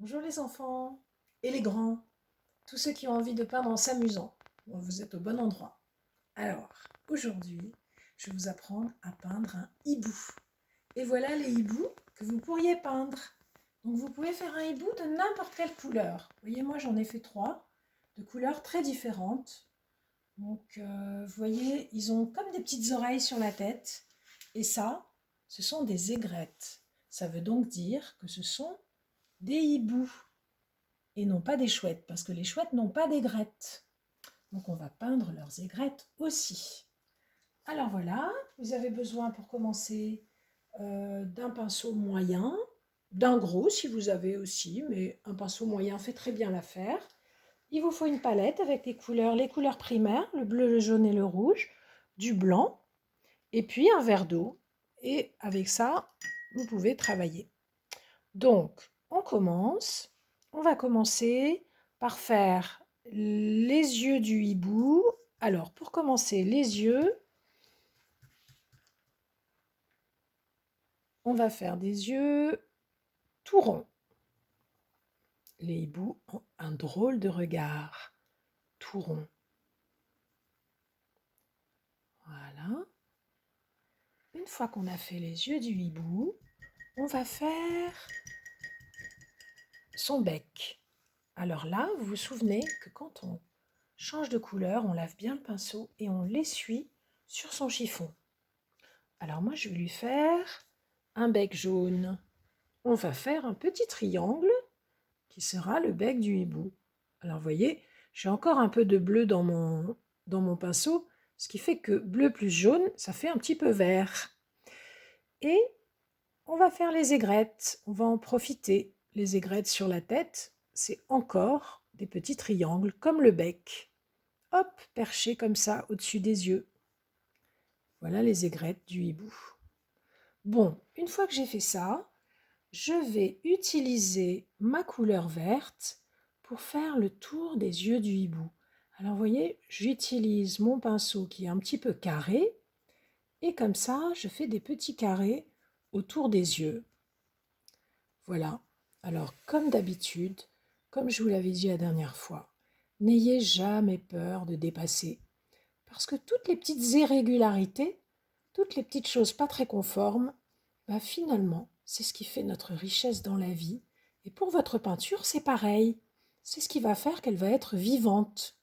Bonjour les enfants et les grands, tous ceux qui ont envie de peindre en s'amusant. Bon, vous êtes au bon endroit. Alors, aujourd'hui, je vais vous apprendre à peindre un hibou. Et voilà les hiboux que vous pourriez peindre. Donc vous pouvez faire un hibou de n'importe quelle couleur. Vous voyez, moi j'en ai fait 3, de couleurs très différentes. Donc, vous voyez, ils ont comme des petites oreilles sur la tête. Et ça, ce sont des aigrettes. Ça veut donc dire que ce sont des hiboux et non pas des chouettes, parce que les chouettes n'ont pas d'aigrettes. Donc on va peindre leurs aigrettes aussi. Alors voilà, vous avez besoin pour commencer d'un pinceau moyen, d'un gros si vous avez aussi, mais un pinceau moyen fait très bien l'affaire. Il vous faut une palette avec les couleurs primaires, le bleu, le jaune et le rouge, du blanc, et puis un verre d'eau. Et avec ça, vous pouvez travailler. Donc, on commence. On va commencer par faire les yeux du hibou. Alors, pour commencer les yeux, on va faire des yeux tout ronds. Les hiboux ont un drôle de regard, tout rond. Voilà. Une fois qu'on a fait les yeux du hibou, on va faire son bec. Alors là, vous vous souvenez que quand on change de couleur, on lave bien le pinceau et on l'essuie sur son chiffon. Alors moi, je vais lui faire un bec jaune. On va faire un petit triangle qui sera le bec du hibou. Alors vous voyez, j'ai encore un peu de bleu dans mon pinceau, ce qui fait que bleu plus jaune, ça fait un petit peu vert. Et on va faire les aigrettes, on va en profiter. Les aigrettes sur la tête, c'est encore des petits triangles comme le bec. Hop, perchés comme ça au-dessus des yeux. Voilà les aigrettes du hibou. Bon, une fois que j'ai fait ça, je vais utiliser ma couleur verte pour faire le tour des yeux du hibou. Alors vous voyez, j'utilise mon pinceau qui est un petit peu carré et comme ça, je fais des petits carrés autour des yeux. Voilà. Alors comme d'habitude, comme je vous l'avais dit la dernière fois, n'ayez jamais peur de dépasser parce que toutes les petites irrégularités, toutes les petites choses pas très conformes, bah finalement, c'est ce qui fait notre richesse dans la vie. Et pour votre peinture, c'est pareil. C'est ce qui va faire qu'elle va être vivante.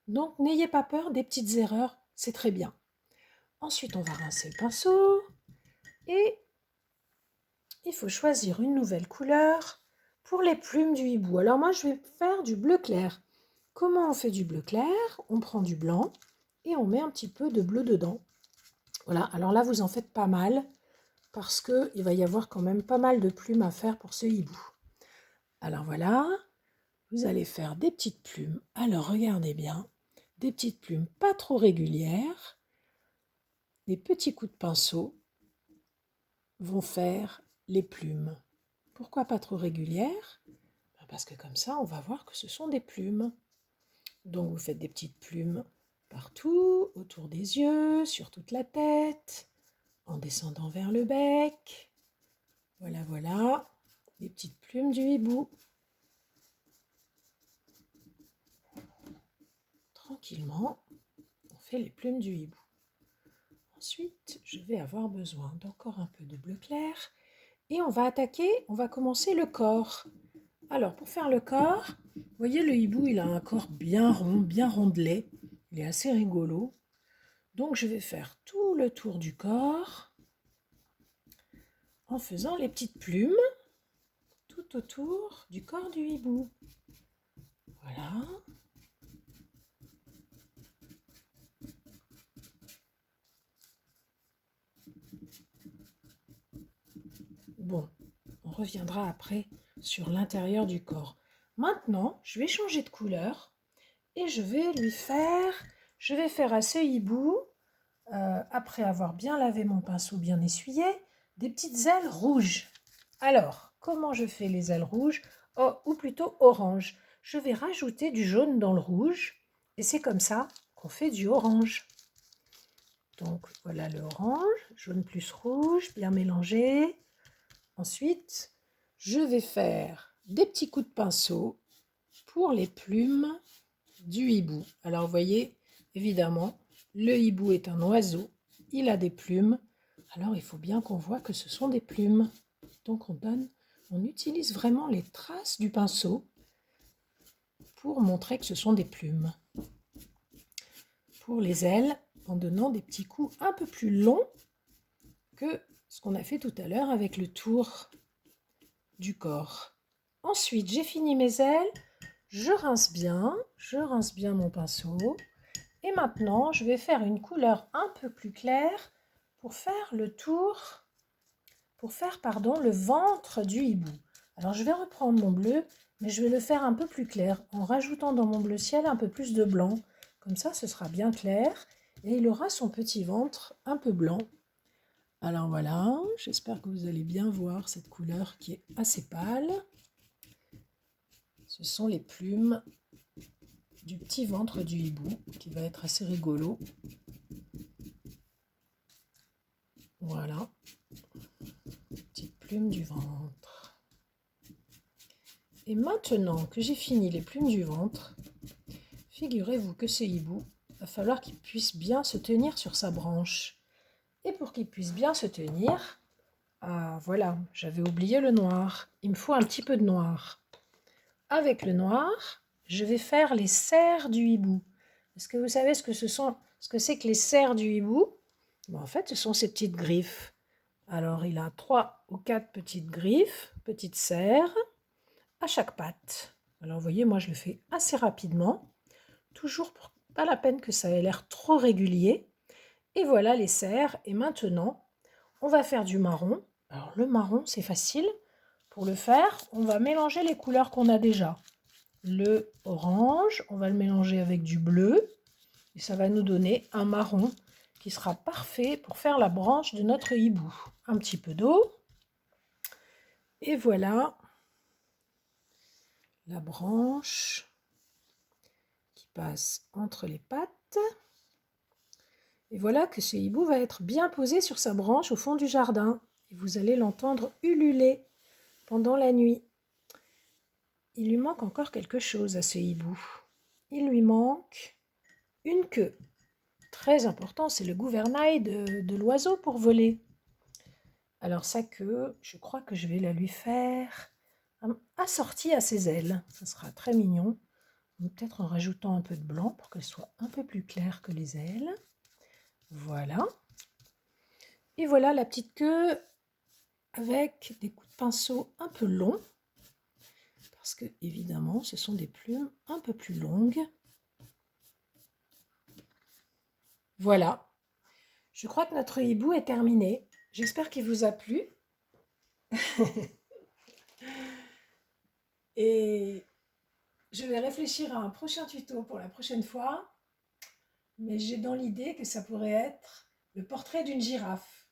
Donc, n'ayez pas peur des petites erreurs, c'est très bien. Ensuite, on va rincer le pinceau et il faut choisir une nouvelle couleur pour les plumes du hibou. Alors moi, je vais faire du bleu clair. Comment on fait du bleu clair? On prend du blanc et on met un petit peu de bleu dedans. Voilà, alors là, vous en faites pas mal parce qu'il va y avoir quand même pas mal de plumes à faire pour ce hibou. Alors voilà, vous allez faire des petites plumes. Alors regardez bien, des petites plumes pas trop régulières. Des petits coups de pinceau vont faire les plumes. Pourquoi pas trop régulières? Parce que comme ça, on va voir que ce sont des plumes. Donc vous faites des petites plumes partout, autour des yeux, sur toute la tête, en descendant vers le bec. Voilà, voilà, les petites plumes du hibou. Tranquillement, on fait les plumes du hibou. Ensuite, je vais avoir besoin d'encore un peu de bleu clair. Et on va attaquer, on va commencer le corps. Alors, pour faire le corps, vous voyez, le hibou, il a un corps bien rond, bien rondelet. Il est assez rigolo. Donc, je vais faire tout le tour du corps en faisant les petites plumes tout autour du corps du hibou. Voilà. Bon, on reviendra après sur l'intérieur du corps. Maintenant, je vais changer de couleur et je vais faire à ce hibou, après avoir bien lavé mon pinceau, bien essuyé, des petites ailes rouges. Alors, comment je fais les ailes rouges? Oh, ou plutôt orange. Je vais rajouter du jaune dans le rouge et c'est comme ça qu'on fait du orange. Donc voilà le orange, jaune plus rouge, bien mélangé. Ensuite, je vais faire des petits coups de pinceau pour les plumes du hibou. Alors vous voyez, évidemment, le hibou est un oiseau, il a des plumes, alors il faut bien qu'on voit que ce sont des plumes. Donc on utilise vraiment les traces du pinceau pour montrer que ce sont des plumes. Pour les ailes, en donnant des petits coups un peu plus longs que ce qu'on a fait tout à l'heure avec le tour du corps. Ensuite, j'ai fini mes ailes, je rince bien mon pinceau. Et maintenant, je vais faire une couleur un peu plus claire pour faire le ventre du hibou. Alors, je vais reprendre mon bleu, mais je vais le faire un peu plus clair en rajoutant dans mon bleu ciel un peu plus de blanc. Comme ça, ce sera bien clair et il aura son petit ventre un peu blanc. Alors voilà, j'espère que vous allez bien voir cette couleur qui est assez pâle. Ce sont les plumes du petit ventre du hibou qui va être assez rigolo. Voilà, petite plume du ventre. Et maintenant que j'ai fini les plumes du ventre, figurez-vous que ce hibou, va falloir qu'il puisse bien se tenir sur sa branche. Et pour qu'il puisse bien se tenir, ah voilà, j'avais oublié le noir. Il me faut un petit peu de noir. Avec le noir, je vais faire les serres du hibou. Est-ce que vous savez ce que c'est que les serres du hibou? Bon, en fait, ce sont ces petites griffes. Alors, il a 3 ou 4 petites griffes, petites serres, à chaque patte. Alors, vous voyez, moi, je le fais assez rapidement, toujours pour pas la peine que ça ait l'air trop régulier. Et voilà les serres. Et maintenant, on va faire du marron. Alors, le marron, c'est facile. Pour le faire, on va mélanger les couleurs qu'on a déjà. Le orange, on va le mélanger avec du bleu. Et ça va nous donner un marron qui sera parfait pour faire la branche de notre hibou. Un petit peu d'eau. Et voilà la branche qui passe entre les pattes. Et voilà que ce hibou va être bien posé sur sa branche au fond du jardin. Et vous allez l'entendre ululer pendant la nuit. Il lui manque encore quelque chose à ce hibou. Il lui manque une queue. Très important, c'est le gouvernail de l'oiseau pour voler. Alors sa queue, je crois que je vais la lui faire assortie à ses ailes. Ça sera très mignon. Peut-être en rajoutant un peu de blanc pour qu'elle soit un peu plus claire que les ailes. Voilà. Et voilà la petite queue avec des coups de pinceau un peu longs. Parce que évidemment, ce sont des plumes un peu plus longues. Voilà. Je crois que notre hibou est terminé. J'espère qu'il vous a plu. Et je vais réfléchir à un prochain tuto pour la prochaine fois. Mais j'ai dans l'idée que ça pourrait être le portrait d'une girafe.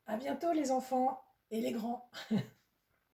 À bientôt les enfants et les grands.